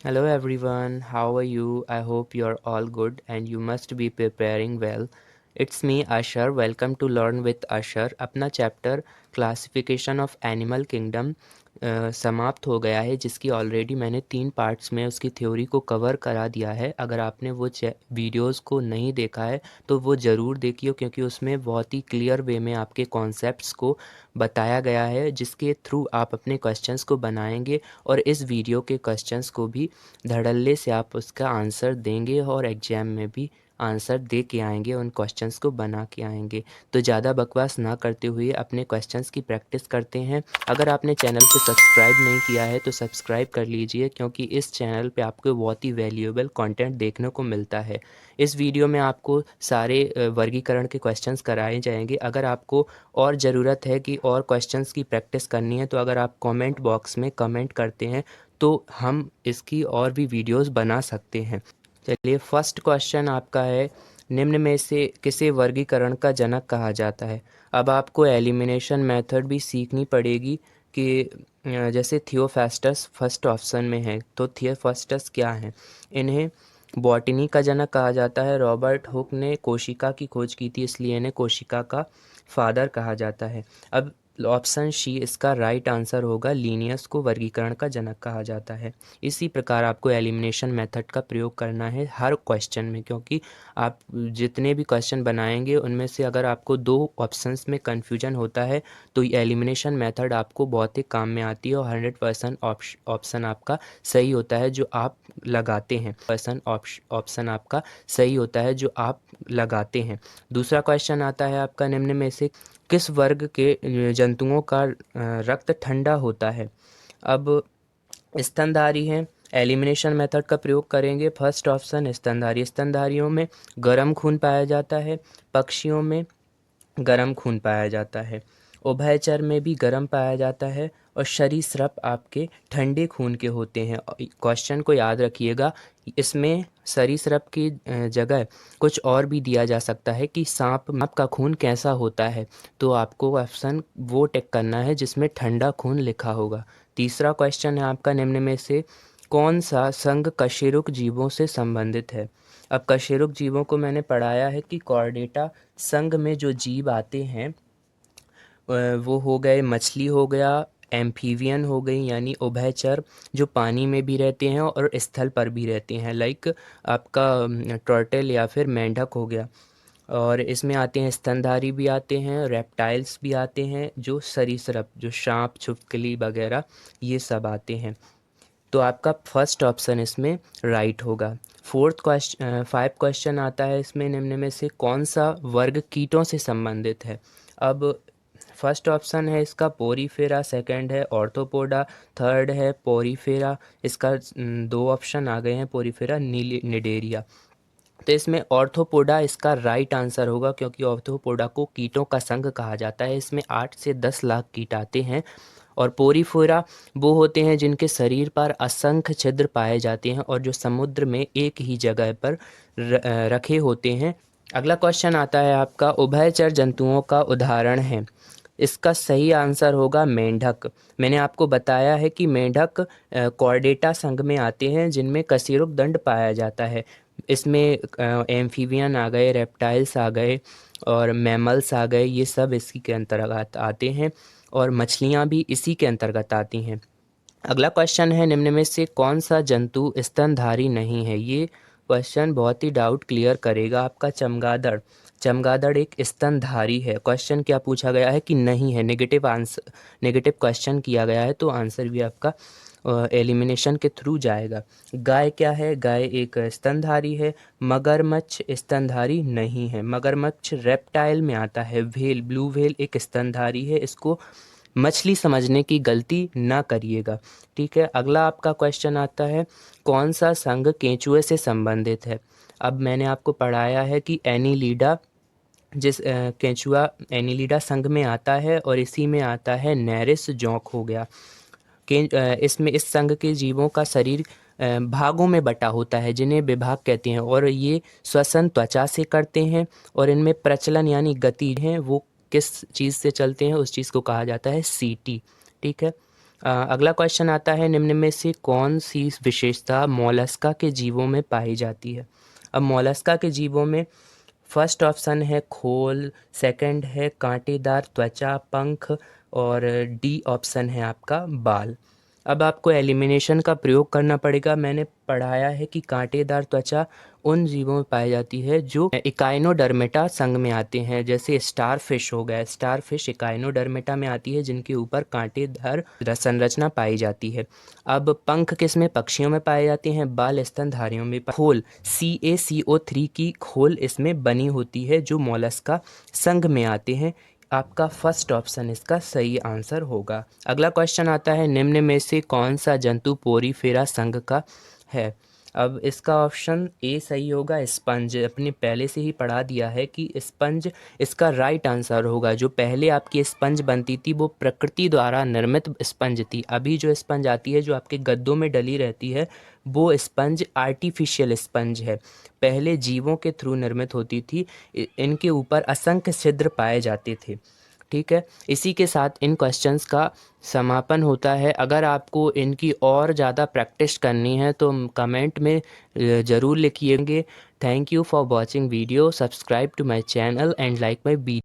Hello everyone, how are you? I hope you're all good and you must be preparing well. It's me Ashar. Welcome to Learn with Ashar. अपना chapter classification of animal kingdom समाप्त हो गया है, जिसकी already मैंने 3 parts में उसकी theory को कवर करा दिया है। अगर आपने वो वीडियोस को नहीं देखा है तो वो ज़रूर देखिए, क्योंकि उसमें बहुत ही क्लियर वे में आपके कॉन्सेप्ट्स को बताया गया है, जिसके थ्रू आप अपने क्वेश्चंस को बनाएंगे और इस वीडियो के क्वेश्चंस को भी धड़ल्ले से आप उसका आंसर देंगे और एग्ज़ाम में भी आंसर दे के आएंगे, उन क्वेश्चंस को बना के आएंगे। तो ज़्यादा बकवास ना करते हुए अपने क्वेश्चंस की प्रैक्टिस करते हैं। अगर आपने चैनल को सब्सक्राइब नहीं किया है तो सब्सक्राइब कर लीजिए, क्योंकि इस चैनल पे आपको बहुत ही वैल्यूएबल कंटेंट देखने को मिलता है। इस वीडियो में आपको सारे वर्गीकरण के क्वेश्चंस कराए जाएंगे। अगर आपको और ज़रूरत है कि और क्वेश्चंस की प्रैक्टिस करनी है तो अगर आप कमेंट बॉक्स में कमेंट करते हैं तो हम इसकी और भी वीडियोस बना सकते हैं। चलिए, फर्स्ट क्वेश्चन आपका है, निम्न में से किसे वर्गीकरण का जनक कहा जाता है। अब आपको एलिमिनेशन मेथड भी सीखनी पड़ेगी कि जैसे थियोफास्टस फर्स्ट ऑप्शन में है, तो थियोफास्टस क्या है। इन्हें बॉटनी का जनक कहा जाता है। रॉबर्ट हुक ने कोशिका की खोज की थी, इसलिए इन्हें कोशिका का फादर कहा जाता है। अब ऑप्शन सी इसका राइट आंसर होगा, लीनियस को वर्गीकरण का जनक कहा जाता है। इसी प्रकार आपको एलिमिनेशन मेथड का प्रयोग करना है हर क्वेश्चन में, क्योंकि आप जितने भी क्वेश्चन बनाएंगे उनमें से अगर आपको 2 ऑप्शंस में कन्फ्यूजन होता है तो एलिमिनेशन मेथड आपको बहुत ही काम में आती है और 100% ऑप्शन आपका सही होता है जो आप लगाते हैं। ऑप्शन आपका सही होता है जो आप लगाते हैं। दूसरा क्वेश्चन आता है आपका, निम्न में से किस वर्ग के जंतुओं का रक्त ठंडा होता है। अब स्तनधारी हैं, एलिमिनेशन मेथड का प्रयोग करेंगे। फर्स्ट ऑप्शन स्तनधारी, स्तनधारियों में गर्म खून पाया जाता है, पक्षियों में गर्म खून पाया जाता है, उभयचर में भी गर्म पाया जाता है और सरीसृप आपके ठंडे खून के होते हैं। क्वेश्चन को याद रखिएगा, इसमें सरीसृप की जगह कुछ और भी दिया जा सकता है कि सांप का खून कैसा होता है, तो आपको ऑप्शन वो टिक करना है जिसमें ठंडा खून लिखा होगा। तीसरा क्वेश्चन है आपका, निम्न में से कौन सा संघ कशेरुक जीवों से संबंधित है। अब कशेरुक जीवों को मैंने पढ़ाया है कि कॉर्डेटा संघ में जो जीव आते हैं वो हो गए, मछली हो गया, एम्फीवियन हो गई यानी उभयचर जो पानी में भी रहते हैं और स्थल पर भी रहते हैं, लाइक आपका टर्टल या फिर मेंढक हो गया। और इसमें आते हैं स्तनधारी भी आते हैं, रेप्टाइल्स भी आते हैं, जो सरीसृप जो सांप छिपकली वगैरह ये सब आते हैं। तो आपका फर्स्ट ऑप्शन इसमें राइट होगा। फोर्थ क्वेश्चन 5 क्वेश्चन आता है इसमें, निम्न में से कौन सा वर्ग कीटों से संबंधित है। अब फर्स्ट ऑप्शन है इसका पोरीफेरा, सेकंड है ऑर्थोपोडा, थर्ड है पोरीफेरा। इसका 2 ऑप्शन आ गए हैं, पोरीफेरा निडेरिया। तो इसमें ऑर्थोपोडा इसका राइट आंसर होगा, क्योंकि ऑर्थोपोडा को कीटों का संघ कहा जाता है। इसमें 8 से 10 लाख कीट आते हैं। और पोरीफोरा वो होते हैं जिनके शरीर पर असंख्य छिद्र पाए जाते हैं और जो समुद्र में एक ही जगह पर रखे होते हैं। अगला क्वेश्चन आता है आपका, उभयचर जंतुओं का उदाहरण है। इसका सही आंसर होगा मेंढक। मैंने आपको बताया है कि मेंढक कॉर्डेटा संघ में आते हैं जिनमें कशेरुक दंड पाया जाता है। इसमें एम्फीबियन आ गए, रेप्टाइल्स आ गए और मैमल्स आ गए, ये सब इसी के अंतर्गत आते हैं और मछलियाँ भी इसी के अंतर्गत आती हैं। अगला क्वेश्चन है, निम्न में से कौन सा जंतु स्तनधारी नहीं है। ये क्वेश्चन बहुत ही डाउट क्लियर करेगा आपका। चमगादड़, चमगादड़ एक स्तनधारी है। क्वेश्चन क्या पूछा गया है कि नहीं है, नेगेटिव आंसर, नेगेटिव क्वेश्चन किया गया है, तो आंसर भी आपका एलिमिनेशन के थ्रू जाएगा। गाय क्या है, गाय एक स्तनधारी है। मगरमच्छ स्तनधारी नहीं है, मगरमच्छ रेप्टाइल में आता है। व्हेल, ब्लू व्हेल एक स्तनधारी है, इसको मछली समझने की गलती ना करिएगा। ठीक है, अगला आपका क्वेश्चन आता है, कौन सा संघ केंचुए से संबंधित है। अब मैंने आपको पढ़ाया है कि एनीलिडा, जिस केंचुआ एनीलिडा संघ में आता है और इसी में आता है नेरिस जोंक हो गया। इसमें इस संघ के जीवों का शरीर भागों में बटा होता है जिन्हें विभाग कहते हैं, और ये श्वसन त्वचा से करते हैं और इनमें प्रचलन यानी गति है वो किस चीज़ से चलते हैं, उस चीज़ को कहा जाता है सीटी। ठीक है, अगला क्वेश्चन आता है, निम्न में से कौन सी विशेषता मोलस्का के जीवों में पाई जाती है। अब मोलस्का के जीवों में फर्स्ट ऑप्शन है खोल, सेकंड है कांटेदार त्वचा पंख और डी ऑप्शन है आपका बाल। अब आपको एलिमिनेशन का प्रयोग करना पड़ेगा। मैंने पढ़ाया है कि कांटेदार त्वचा उन जीवों में पाई जाती है जो इकाइनोडर्मेटा संघ में आते हैं, जैसे स्टार फिश हो गया। स्टार फिश इकाइनोडर्मेटा में आती है जिनके ऊपर कांटेदार संरचना पाई जाती है। अब पंख किस में, पक्षियों में पाए जाते हैं। बाल स्तनधारियों में। खोल CaCO3 की खोल इसमें बनी होती है जो मोलस्का संघ में आते हैं। आपका फर्स्ट ऑप्शन इसका सही आंसर होगा। अगला क्वेश्चन आता है, निम्न में से कौन सा जंतु पोरीफेरा संघ का है। अब इसका ऑप्शन ए सही होगा, स्पंज। अपने पहले से ही पढ़ा दिया है कि स्पंज इसका राइट आंसर होगा। जो पहले आपकी स्पंज बनती थी वो प्रकृति द्वारा निर्मित स्पंज थी। अभी जो स्पंज आती है जो आपके गद्दों में डली रहती है वो स्पंज आर्टिफिशियल स्पंज है। पहले जीवों के थ्रू निर्मित होती थी। इनके ऊपर असंख्य छिद्र पाए जाते थे। ठीक है, इसी के साथ इन क्वेश्चंस का समापन होता है। अगर आपको इनकी और ज़्यादा प्रैक्टिस करनी है तो कमेंट में ज़रूर लिखिएंगे। Thank you for watching video, subscribe to my channel and like my video.